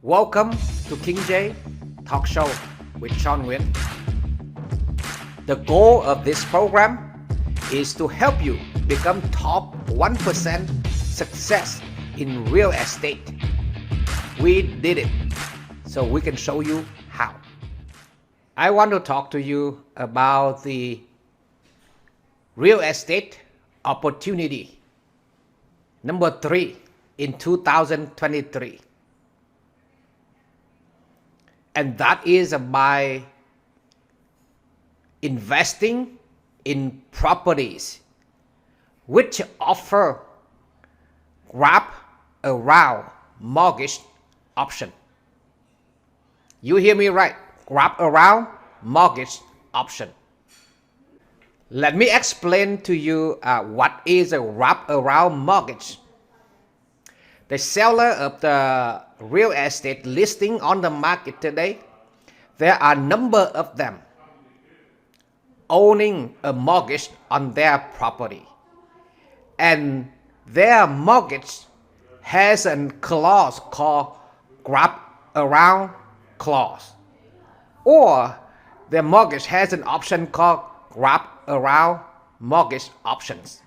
Welcome to King J Talk Show with Sean Nguyen. The goal of this program is to help you become top 1% success in real estate. We did it, so we can show you how. I want to talk to you about the real estate opportunity number 3 in 2023. And that is by investing in properties which offer wrap-around mortgage option. You hear me right, wrap-around mortgage option. Let me explain to you what is a wrap-around mortgage. The seller of the real estate listing on the market today, there are a number of them owning a mortgage on their property. And their mortgage has a clause called wrap-around clause. Or their mortgage has an option called wrap-around mortgage options.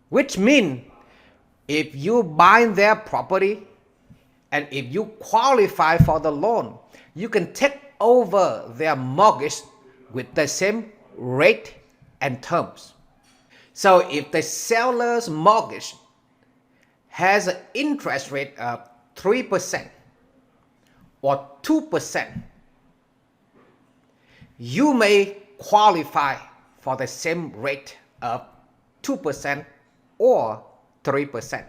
Which means if you buy their property and if you qualify for the loan, you can take over their mortgage with the same rate and terms. So if the seller's mortgage has an interest rate of 3% or 2%, you may qualify for the same rate of 2% or 3%.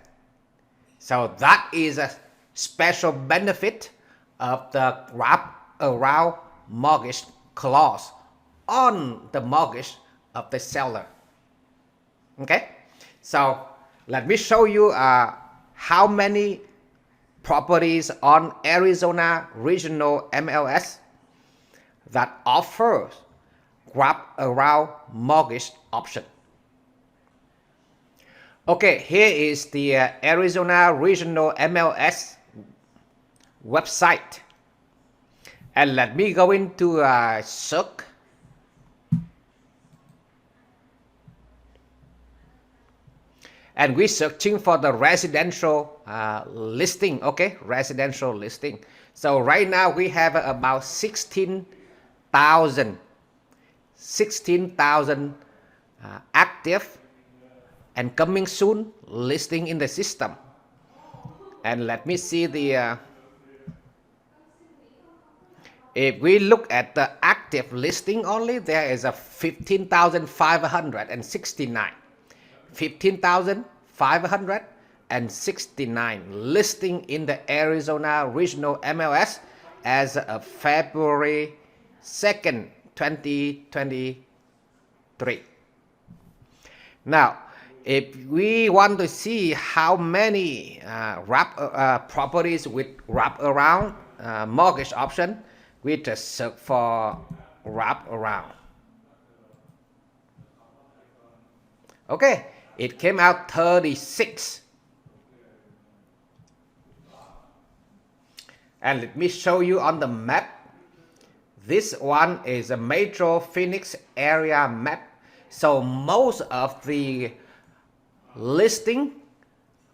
So that is a special benefit of the wrap-around mortgage clause on the mortgage of the seller. Okay, so let me show you how many properties on Arizona Regional MLS that offers wrap-around mortgage option. Okay, here is the Arizona Regional MLS website. And let me go into search. And we're searching for the residential listing, okay? Residential listing. So right now we have about 16,000 active and coming soon listing in the system. And let me see the if we look at the active listing only, there is a 15,569 listing in the Arizona Regional MLS as of February 2nd, 2023. Now, if we want to see how many properties with wrap-around mortgage option, we just search for wrap-around. Okay, it came out 36. And let me show you on the map. This one is a Metro Phoenix area map. So most of the listing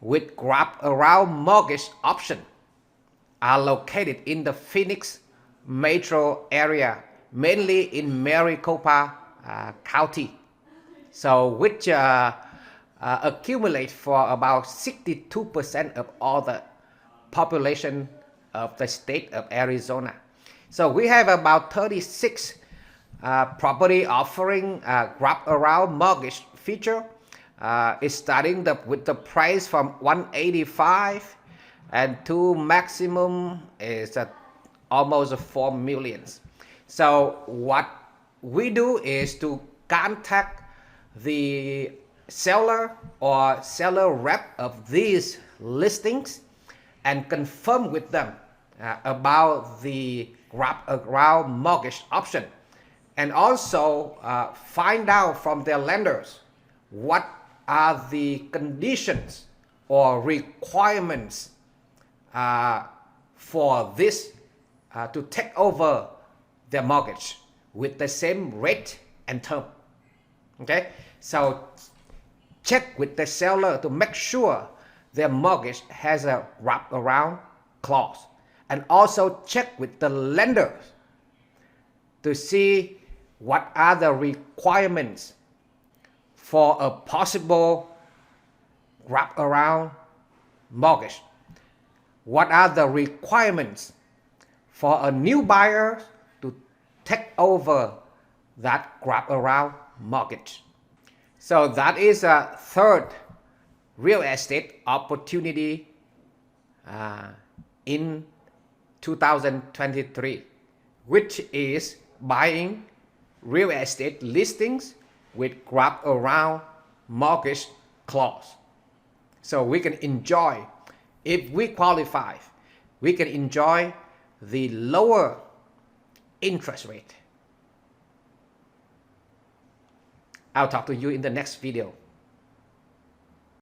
with wrap-around mortgage option are located in the Phoenix metro area, mainly in Maricopa County. So which accumulate for about 62% of all the population of the state of Arizona. So we have about 36 property offering wrap-around mortgage feature. It's starting with the price from $185 and to maximum is almost 4 million. So what we do is to contact the seller or seller rep of these listings and confirm with them about the wrap-around mortgage option, and also find out from their lenders what are the conditions or requirements for this to take over their mortgage with the same rate and term. Okay, so check with the seller to make sure their mortgage has a wraparound clause, and also check with the lender to see what are the requirements for a possible wraparound mortgage. What are the requirements for a new buyer to take over that wraparound mortgage? So that is a third real estate opportunity in 2023, which is buying real estate listings with wraparound mortgage clause. So we can enjoy, if we qualify, we can enjoy the lower interest rate. I'll talk to you in the next video.